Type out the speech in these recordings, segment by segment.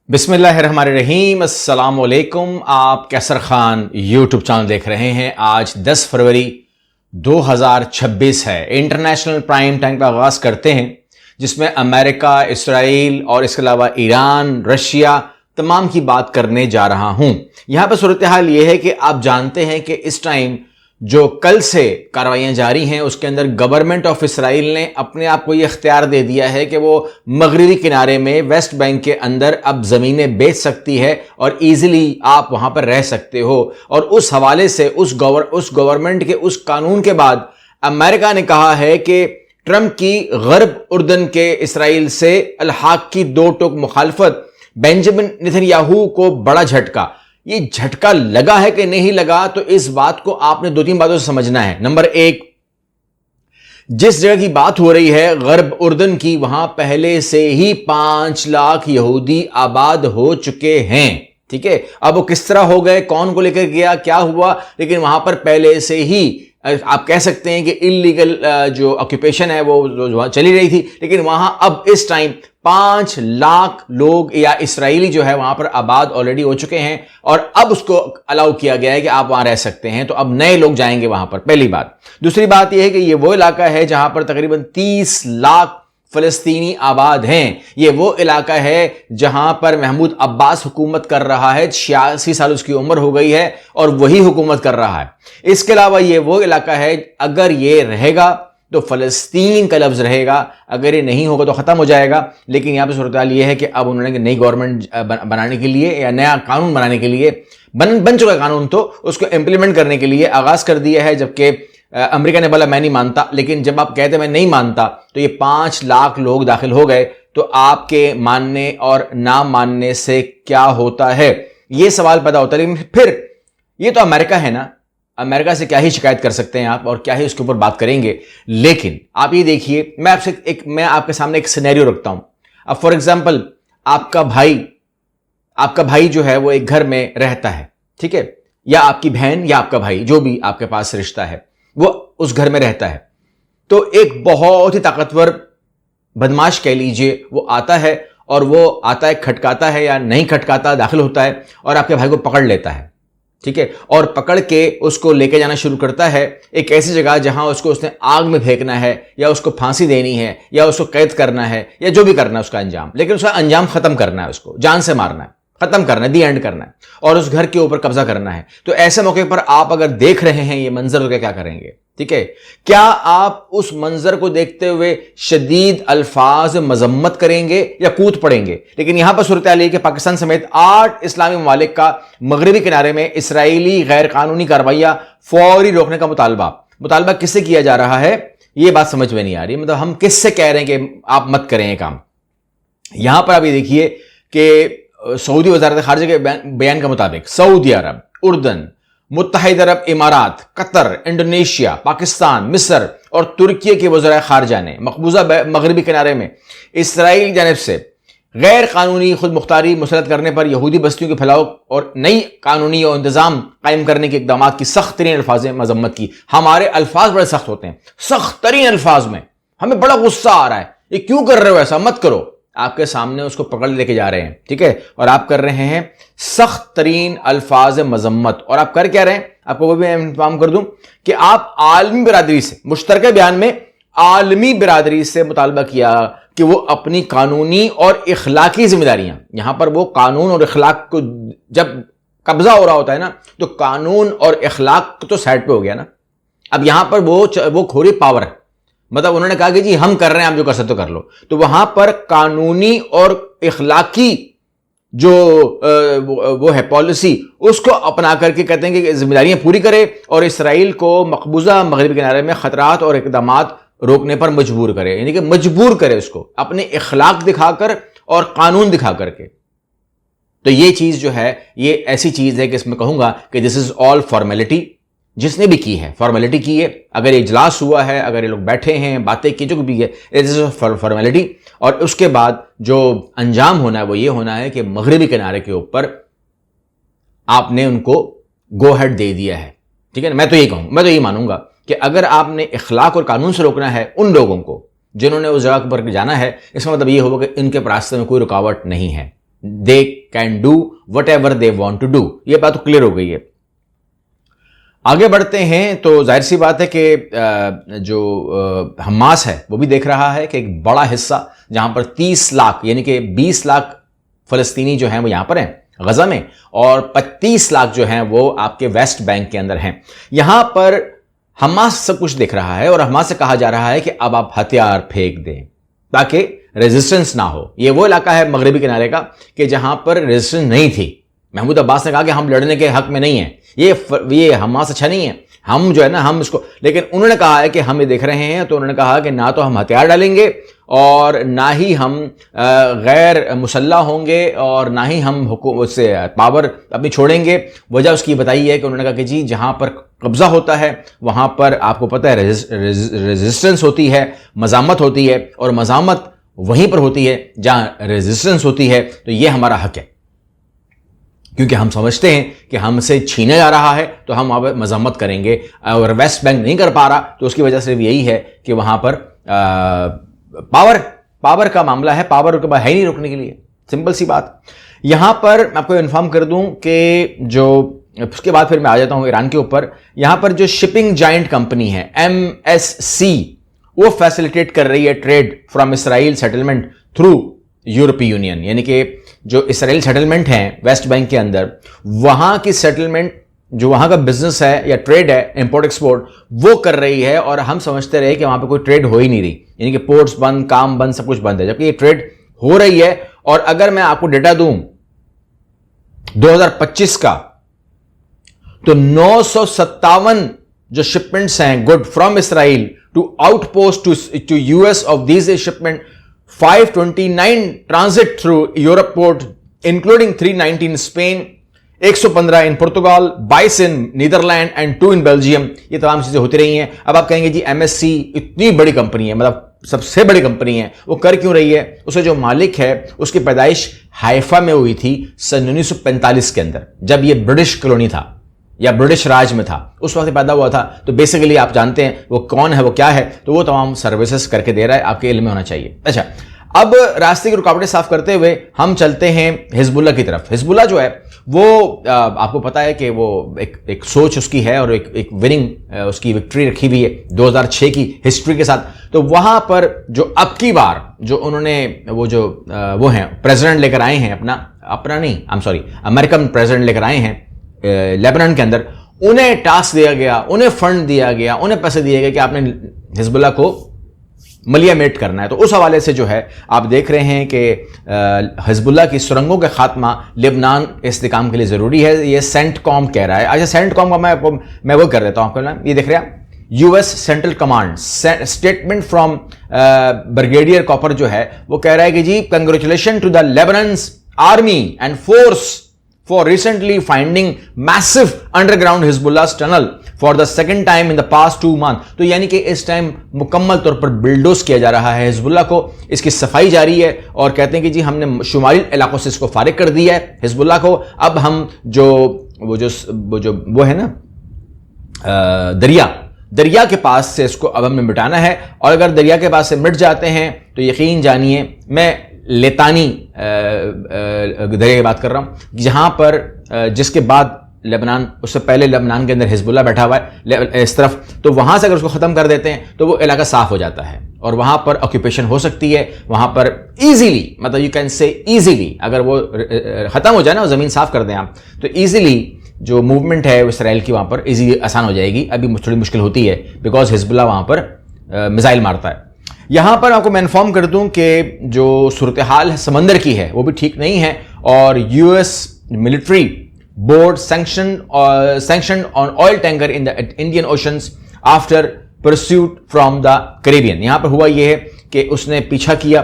बिस्मिल्लाहिर्रहमानिर्रहीम, अस्सलाम वालेकुम। आप कैसर खान यूट्यूब चैनल देख रहे हैं। आज 10 फरवरी 2026 है। इंटरनेशनल प्राइम टाइम का आगाज़ करते हैं, जिसमें अमेरिका, इसराइल और इसके अलावा ईरान, रशिया तमाम की बात करने जा रहा हूं। यहां पर सूरत हाल यह है कि आप जानते हैं कि इस टाइम जो कल से कार्रवाइयां जारी हैं, उसके अंदर गवर्नमेंट ऑफ इसराइल ने अपने आप को यह इख्तियार दे दिया है कि वो मगरबी किनारे में वेस्ट बैंक के अंदर अब ज़मीनें बेच सकती है और ईजिली आप वहां पर रह सकते हो। और उस हवाले से उस गवर्नमेंट के उस कानून के बाद अमेरिका ने कहा है कि ट्रंप की गरब उर्दन के इसराइल से अलहाक की दो टूक मुखालफत बेंजामिन नेतन्याहू को बड़ा झटका। ये झटका लगा है कि नहीं लगा, तो इस बात को आपने दो तीन बातों से समझना है। नंबर एक, जिस जगह की बात हो रही है गरब उर्दन की, वहां पहले से ही 5 लाख यहूदी आबाद हो चुके हैं। ठीक है, अब वो किस तरह हो गए, कौन को लेकर गया, क्या हुआ, लेकिन वहां पर पहले से ही आप कह सकते हैं कि इलीगल जो ऑक्यूपेशन है वो चली रही थी, लेकिन वहां अब इस टाइम 5 लाख लोग या इसराइली जो है वहां पर आबाद ऑलरेडी हो चुके हैं और अब उसको अलाउ किया गया है कि आप वहां रह सकते हैं। तो अब नए लोग जाएंगे वहां पर, पहली बात। दूसरी बात यह है कि यह वो इलाका है जहां पर तकरीबन 30 लाख फलस्तीनी आबाद हैं। ये वो इलाका है जहां पर महमूद अब्बास हुकूमत कर रहा है। 86 साल उसकी उम्र हो गई है और वही हुकूमत कर रहा है। इसके अलावा ये वो इलाका है, अगर ये रहेगा तो फलस्तीन का लफ्ज रहेगा, अगर ये नहीं होगा तो खत्म हो जाएगा। लेकिन यहां पर सूरत हाल ये है कि अब उन्होंने नई गवर्नमेंट बनाने के लिए या नया कानून बनाने के लिए बन चुका कानून, तो उसको इंप्लीमेंट करने के लिए आगाज कर दिया है। जबकि अमेरिका ने बोला मैं नहीं मानता, लेकिन जब आप कहते मैं नहीं मानता तो ये 5 लाख लोग दाखिल हो गए, तो आपके मानने और ना मानने से क्या होता है, ये सवाल पैदा होता है। लेकिन फिर ये तो अमेरिका है ना, अमेरिका से क्या ही शिकायत कर सकते हैं आप और क्या ही उसके ऊपर बात करेंगे। लेकिन आप ये देखिए, मैं आपके सामने एक सिनेरियो रखता हूं। अब फॉर एग्जांपल आपका भाई जो है वो एक घर में रहता है, ठीक है, या आपकी बहन या आपका भाई, जो भी आपके पास रिश्ता है, वो उस घर में रहता है। तो एक बहुत ही ताकतवर बदमाश कह लीजिए, वो आता है और वो आता है, खटकाता है या नहीं खटकाता, दाखिल होता है और आपके भाई को पकड़ लेता है। ठीक है, और पकड़ के उसको लेके जाना शुरू करता है एक ऐसी जगह जहां उसने आग में फेंकना है या उसको फांसी देनी है या उसको कैद करना है या जो भी करना है उसका अंजाम, लेकिन उसका अंजाम खत्म करना है, उसको जान से मारना है, खत्म करना है, दी एंड करना है और उस घर के ऊपर कब्जा करना है। तो ऐसे मौके पर आप अगर देख रहे हैं ये मंजर, तो क्या करेंगे? ठीक है, क्या आप उस मंजर को देखते हुए शदीद अल्फाज मजम्मत करेंगे या कूद पड़ेंगे? लेकिन यहां पर सूरत हाल है कि पाकिस्तान समेत 8 इस्लामी ममालिक का मगरबी किनारे में इसराइली गैर कानूनी कार्रवाइयां फौरी रोकने का मुतालबा किससे किया जा रहा है, यह बात समझ में नहीं आ रही। मतलब हम किससे कह रहे हैं कि आप मत करें ये काम। यहां पर अभी देखिए कि सऊदी वजारत खारजा के बयान के मुताबिक सऊदी अरब, उर्दन, मुत्तहिदा अरब इमारात, कतर, इंडोनेशिया, पाकिस्तान, मिस्र और तुर्की के वज़राए खारजा ने मकबूजा मगरबी किनारे में इसराइल की जानिब से गैर कानूनी खुद मुख्तारी मुसलत करने पर यहूदी बस्तियों के फैलाव और नई कानूनी और इंतजाम कायम करने के इकदाम की सख्त तरीन अल्फाज में मजम्मत की। हमारे अल्फाज बड़े सख्त होते हैं, सख्त तरीन अल्फाज में हमें बड़ा गुस्सा आ रहा है, ये क्यों कर रहे हो, ऐसा मत करो। आपके सामने उसको पकड़ लेके जा रहे हैं, ठीक है, और आप कर रहे हैं सख्त तरीन अल्फाज मजम्मत। और आप कर क्या रहे हैं, आपको वो भी इंफॉर्म कर दूं कि आप आलमी बिरादरी से, मुश्तरका बयान में आलमी बिरादरी से मुतालबा किया कि वो अपनी कानूनी और इखलाकी जिम्मेदारियां, यहां पर वो कानून और इखलाक को जब कब्जा हो रहा होता है ना, तो कानून और इखलाक तो साइड पे हो गया ना। अब यहां पर वो खोरी पावर है, मतलब उन्होंने कहा कि जी हम कर रहे हैं, आप जो कर सकते हो कर लो। तो वहां पर कानूनी और इखलाकी जो वो है पॉलिसी, उसको अपना करके कहते हैं कि जिम्मेदारियां पूरी करे और इसराइल को मकबूजा मगरबी किनारे में खतरात और इकदामात रोकने पर मजबूर करे, यानी कि मजबूर करे उसको अपने इखलाक दिखाकर और कानून दिखा करके। तो ये चीज जो है, ये ऐसी चीज है कि इसमें कहूंगा कि दिस इज ऑल फॉर्मेलिटी। जिसने भी की है फॉर्मेलिटी की है, अगर ये इजलास हुआ है, अगर ये लोग बैठे हैं, बातें की, जो भी है, इट इज फॉर्मेलिटी। और उसके बाद जो अंजाम होना है वो ये होना है कि मगरबी किनारे के ऊपर आपने उनको गो हेड दे दिया है। ठीक है ना, मैं तो यही मानूंगा कि अगर आपने इखलाक और कानून से रोकना है उन लोगों को जिन्होंने उस जगह पर जाना है, इसका मतलब ये होगा कि इनके रास्ते में कोई रुकावट नहीं है। They can do whatever they want to do. ये बात तो क्लियर हो गई है। आगे बढ़ते हैं तो जाहिर सी बात है कि जो हमास है वो भी देख रहा है कि एक बड़ा हिस्सा जहां पर 30 लाख यानी कि 20 लाख फलस्तीनी जो हैं वो यहां पर हैं गजा में, और 25 लाख जो हैं वो आपके वेस्ट बैंक के अंदर हैं। यहां पर हमास सब कुछ देख रहा है और हमास से कहा जा रहा है कि अब आप हथियार फेंक दें ताकि रेजिस्टेंस ना हो। यह वो इलाका है मगरबी किनारे का कि जहां पर रेजिस्टेंस नहीं थी। महमूद अब्बास ने कहा कि हम लड़ने के हक में नहीं हैं, ये हमास अच्छा नहीं है, हम जो है ना हम इसको, लेकिन उन्होंने कहा है कि हम ये देख रहे हैं, तो उन्होंने कहा कि ना तो हम हथियार डालेंगे और ना ही हम गैर मुसल्लह होंगे और ना ही हम हुकूमत से पावर अपनी छोड़ेंगे। वजह उसकी बताई है कि उन्होंने कहा कि जी जहां पर कब्जा होता है वहां पर आपको पता है रेजिस्टेंस होती है, मजामत होती है, और मजामत वहीं पर होती है जहां रेजिस्टेंस होती है। तो यह हमारा हक है, क्योंकि हम समझते हैं कि हमसे छीना जा रहा है तो हम वहां पर मजम्मत करेंगे। अगर वेस्ट बैंक नहीं कर पा रहा तो उसकी वजह से यही है कि वहां पर पावर का मामला है, पावर के बाद है नहीं रोकने के लिए, सिंपल सी बात। यहां पर मैं आपको इन्फॉर्म कर दूं कि जो उसके बाद फिर मैं आ जाता हूं ईरान के ऊपर। यहां पर जो शिपिंग जायंट कंपनी है MSC वो फैसिलिटेट कर रही है trade from Israel settlement through यूरोपीय यूनियन, यानी कि जो इसराइल सेटलमेंट है वेस्ट बैंक के अंदर, वहां की सेटलमेंट जो वहां का बिजनेस है या ट्रेड है इंपोर्ट एक्सपोर्ट वो कर रही है। और हम समझते रहे कि वहां पे कोई ट्रेड हो ही नहीं रही, यानी कि पोर्ट्स बंद, काम बंद, सब कुछ बंद है, जबकि ये ट्रेड हो रही है। और अगर मैं आपको डेटा दूं 2025 का, तो 957 जो शिपमेंट्स हैं good from Israel to outpost to US of these shipment 529 transit through Europe port including 390 in Spain, 115 in Portugal, 22 in Netherland and 2 in Belgium. ये तमाम चीजें होती रही हैं। अब आप कहेंगे जी MSC इतनी बड़ी कंपनी है, मतलब सबसे बड़ी कंपनी है, वो कर क्यों रही है? उसे जो मालिक है उसकी पैदाइश हाइफा में हुई थी सन 1945 के अंदर, जब ये ब्रिटिश कॉलोनी था या ब्रिटिश राज में था, उस वक्त पैदा हुआ था। तो बेसिकली आप जानते हैं वो कौन है, वो क्या है, तो वो तमाम सर्विसेज करके दे रहा है, आपके इल्म में होना चाहिए। अच्छा, अब रास्ते की रुकावटें साफ करते हुए हम चलते हैं हिजबुल्लाह की तरफ। हिजबुल्लाह जो है वो आपको पता है कि वो एक सोच उसकी है और एक विनिंग उसकी विक्ट्री रखी हुई है 2006 की हिस्ट्री के साथ। तो वहां पर जो अब की बार जो उन्होंने वो हैं प्रेसिडेंट लेकर आए हैं, अपना नहीं, I am sorry, American president लेकर आए हैं लेबनान के अंदर, उन्हें टास्क दिया गया, उन्हें फंड दिया गया, उन्हें पैसे दिए गए कि आपने हिजबुल्लाह को मलियामेट करना है। तो उस हवाले से जो है आप देख रहे हैं कि हिजबुल्लाह की सुरंगों का खात्मा लेबनान इस्तेकाम के लिए जरूरी है, ये सेंटकॉम कह रहा है। अच्छा, सेंटकॉम का मैं वो कर देता हूं आपको नाम, ये देख रहे हैं US Central Command statement from brigadier Cooper जो है वो कह रहा है कि जी congratulation to the Lebanon's army and force for recently finding massive underground Hezbollah's tunnel for the second time in the past 2 months। तो यानी कि इस टाइम मुकम्मल तौर पर बिल्डोज किया जा रहा है हिजबुल्लाह को, इसकी सफाई जारी है और कहते हैं कि जी हमने शुमाली इलाकों से इसको फारिग कर दिया है हिजबुल्लाह को। अब हम वो है ना दरिया के पास से इसको अब हमें मिटाना है, और अगर दरिया के पास से मिट जाते हैं तो यकीन जानिए, मैं लेतानी दरिया की बात कर रहा हूं, जहां पर जिसके बाद लेबनान, उससे पहले लेबनान के अंदर हिजबुल्लाह बैठा हुआ है इस तरफ, तो वहां से अगर उसको खत्म कर देते हैं तो वो इलाका साफ हो जाता है और वहां पर ऑक्यूपेशन हो सकती है। वहां पर इजीली, मतलब यू कैन से इजीली, अगर वो खत्म हो जाए ना, वो जमीन साफ कर दें आप, तो इजीली जो मूवमेंट है इसराइल की वहां पर इजीली आसान हो जाएगी। अभी थोड़ी मुश्किल होती है बिकॉज हिजबुल्लाह वहां पर मिसाइल मारता है। यहां पर आपको मैं इन्फॉर्म कर दूं कि जो सूरत हाल है समंदर की है वो भी ठीक नहीं है, और US military board sanction on oil tanker in the Indian oceans after pursuit from the Caribbean. यहां पर हुआ यह है कि उसने पीछा किया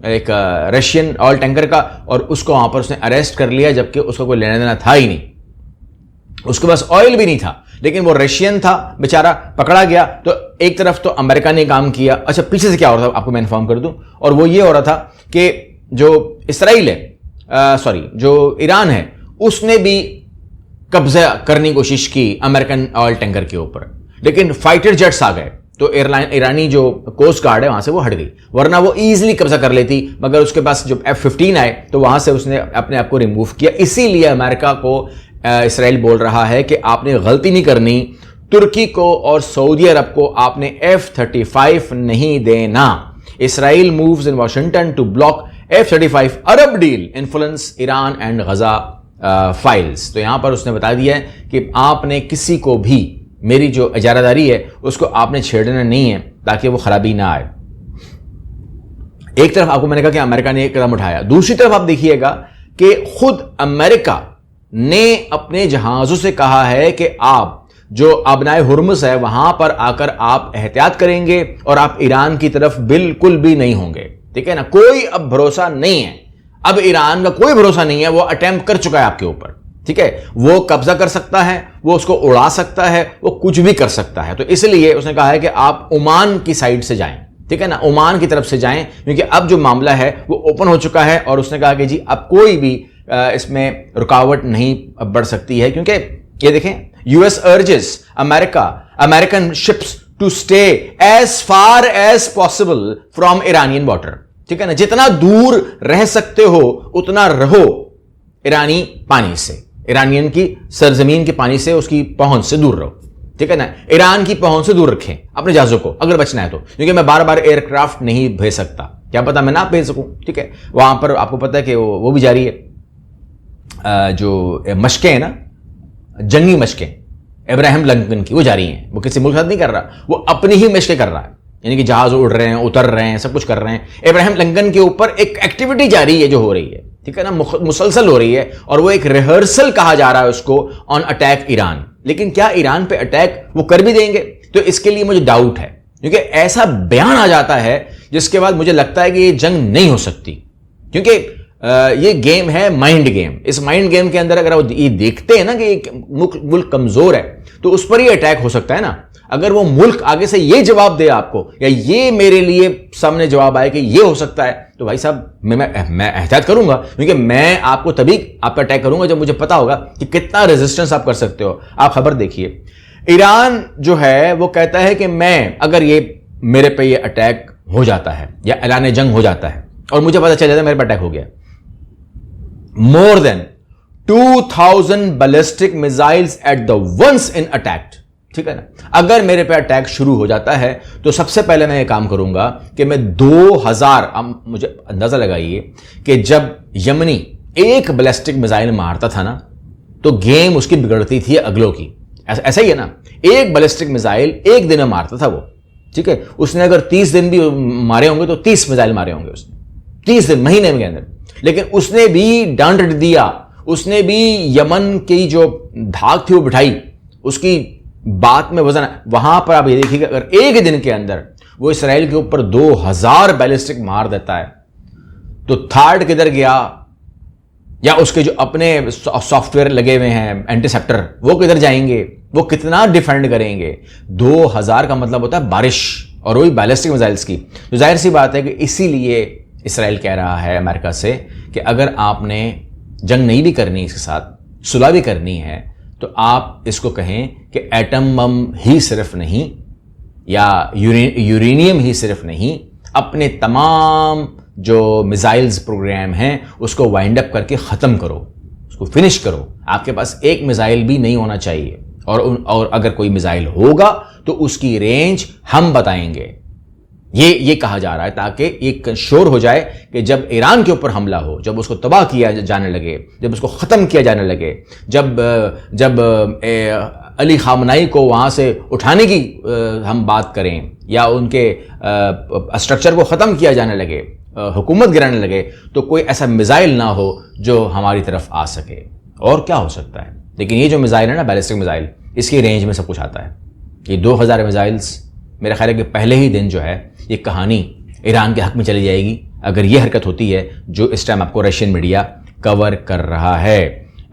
एक रशियन ऑयल टैंकर का और उसको वहां पर उसने अरेस्ट कर लिया, जबकि उसका कोई लेना देना था ही नहीं, उसके पास ऑयल भी नहीं था, लेकिन वो रशियन था बेचारा, पकड़ा गया। तो एक तरफ तो अमेरिका ने काम किया। अच्छा, पीछे से क्या हो रहा था आपको मैं इन्फॉर्म कर दूं, और वो ये हो रहा था कि जो इसराइल है, जो ईरान है, उसने भी कब्जा करने की कोशिश की अमेरिकन ऑयल टैंकर के ऊपर, लेकिन फाइटर जेट्स आ गए तो ईरानी जो कोस्ट गार्ड है वहां से वो हट गई, वरना वो इजीली कब्जा कर लेती, मगर उसके पास जब F-15 आए तो वहां से उसने अपने आप को रिमूव किया। इसीलिए अमेरिका को इसराइल बोल रहा है कि आपने गलती नहीं करनी, तुर्की को और सऊदी अरब को आपने F-35 नहीं देना। Israel moves in Washington to block F-35 Arab deal influence Iran and Gaza files. तो यहां पर उसने बता दिया है कि आपने किसी को भी मेरी जो इजारादारी है उसको आपने छेड़ना नहीं है ताकि वो खराबी ना आए। एक तरफ आपको मैंने कहा कि अमेरिका ने एक कदम उठाया, दूसरी तरफ आप देखिएगा कि खुद अमेरिका ने अपने जहाजों से कहा है कि आप जो अबनाए हुर्मुज़ है वहां पर आकर आप एहतियात करेंगे और आप ईरान की तरफ बिल्कुल भी नहीं होंगे। ठीक है ना, कोई अब भरोसा नहीं है, अब ईरान का कोई भरोसा नहीं है, वो अटेम्प्ट कर चुका है आपके ऊपर। ठीक है, वो कब्जा कर सकता है, वो उसको उड़ा सकता है, वो कुछ भी कर सकता है। तो इसलिए उसने कहा है कि आप ओमान की साइड से जाएं, ठीक है ना, ओमान की तरफ से जाएं, क्योंकि अब जो मामला है वो ओपन हो चुका है। और उसने कहा कि जी अब कोई भी इसमें रुकावट नहीं बढ़ सकती है, क्योंकि ये देखें, US urges American ships to stay as far as possible from Iranian water. ठीक है ना, जितना दूर रह सकते हो उतना रहो ईरानी पानी से, ईरानियन की सरजमीन के पानी से, उसकी पहुंच से दूर रहो। ठीक है ना, ईरान की पहुंच से दूर रखें अपने जहाजों को अगर बचना है तो, क्योंकि मैं बार बार एयरक्राफ्ट नहीं भेज सकता, क्या पता मैं ना भेज सकूं। ठीक है, वहां पर आपको पता है कि वो भी जारी है, जो मशकें हैं ना, जंगी मशकें इब्राहिम लिंकन की, वो जारी हैं। वो किसी मुल्क के साथ नहीं कर रहा, वो अपनी ही मशकें कर रहा है, यानी कि जहाज उड़ रहे हैं, उतर रहे हैं, सब कुछ कर रहे हैं। इब्राहिम लिंकन के ऊपर एक एक्टिविटी जारी है जो हो रही है, ठीक है ना, मुसलसल हो रही है, और वो एक रिहर्सल कहा जा रहा है उसको ऑन अटैक ईरान। लेकिन क्या ईरान पे अटैक वो कर भी देंगे? तो इसके लिए मुझे डाउट है, क्योंकि ऐसा बयान आ जाता है जिसके बाद मुझे लगता है कि ये जंग नहीं हो सकती, क्योंकि ये गेम है माइंड गेम। इस माइंड गेम के अंदर अगर वो ये देखते हैं ना कि मुल्क कमजोर है तो उस पर ही अटैक हो सकता है ना। अगर वो मुल्क आगे से ये जवाब दे आपको, या ये मेरे लिए सामने जवाब आए कि ये हो सकता है, तो भाई साहब मैं एहतियात करूंगा, क्योंकि मैं आपको तभी आप अटैक करूंगा जब मुझे पता होगा कि कितना रेजिस्टेंस आप कर सकते हो। आप खबर देखिए, ईरान जो है वो कहता है कि मैं अगर ये मेरे पे ये अटैक हो जाता है या ऐलान जंग हो जाता है और मुझे पता चल जाता है मेरे पे अटैक हो गया, more than 2000 ballistic missiles at the once in attacked। ठीक है ना, अगर मेरे पे अटैक शुरू हो जाता है तो सबसे पहले मैं ये काम करूंगा कि मैं 2000, मुझे अंदाजा लगाइए कि जब यमनी एक बैलिस्टिक मिसाइल मारता था ना तो गेम उसकी बिगड़ती थी अगलों की। ऐसा ही है ना, एक बैलिस्टिक मिसाइल एक दिन में मारता था वो। ठीक है, उसने अगर 30 दिन भी मारे होंगे तो 30 मिसाइल मारे होंगे उसने 30 दिन, महीने के अंदर। लेकिन उसने भी डांट दिया, उसने भी यमन की जो धाक थी वो बिठाई, उसकी बात में वजन। वहां पर आप ये देखिएगा, अगर एक दिन के अंदर वो इसराइल के ऊपर 2000 बैलिस्टिक मार देता है तो थर्ड किधर गया, या उसके जो अपने सॉफ्टवेयर लगे हुए हैं एंटीसेप्टर वो किधर जाएंगे, वो कितना डिफेंड करेंगे। 2000 का मतलब होता है बारिश, और वही बैलिस्टिक मिसाइल्स की। तो जाहिर सी बात है कि इसीलिए इसराइल कह रहा है अमेरिका से कि अगर आपने जंग नहीं भी करनी, इसके साथ सुलह भी करनी है, तो आप इसको कहें कि एटम बम ही सिर्फ नहीं या यूरेनियम ही सिर्फ नहीं, अपने तमाम जो मिसाइल्स प्रोग्राम हैं उसको वाइंड अप करके ख़त्म करो, उसको फिनिश करो। आपके पास एक मिसाइल भी नहीं होना चाहिए, और अगर कोई मिसाइल होगा तो उसकी रेंज हम बताएंगे। ये कहा जा रहा है ताकि एक श्योर हो जाए कि जब ईरान के ऊपर हमला हो, जब उसको तबाह किया जाने लगे, जब उसको ख़त्म किया जाने लगे, जब अली खामनाई को वहाँ से उठाने की हम बात करें, या उनके स्ट्रक्चर को ख़त्म किया जाने लगे, हुकूमत गिराने लगे, तो कोई ऐसा मिसाइल ना हो जो हमारी तरफ आ सके। और क्या हो सकता है? लेकिन ये जो मिसाइल है ना, बैलिस्टिक मिसाइल, इसकी रेंज में सब कुछ आता है। ये 2000 मिसाइल्स, मेरा ख्याल है कि पहले ही दिन जो है ये कहानी ईरान के हक में चली जाएगी, अगर ये हरकत होती है जो इस टाइम आपको रशियन मीडिया कवर कर रहा है।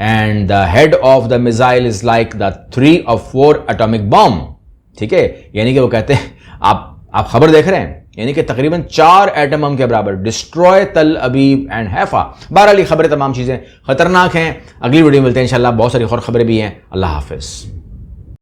And the head of the missile is like the 3 or 4 atomic bomb. ठीक है, यानी कि वो कहते हैं, आप खबर देख रहे हैं, यानी कि तकरीबन 4 एटम बम के बराबर डिस्ट्रॉय तल अबीब एंड हैफा। बहरहाल ये खबरें तमाम चीज़ें खतरनाक हैं। अगली वीडियो मिलते हैं इंशाल्लाह, बहुत सारी और खबरें भी हैं। अल्लाह हाफिज़।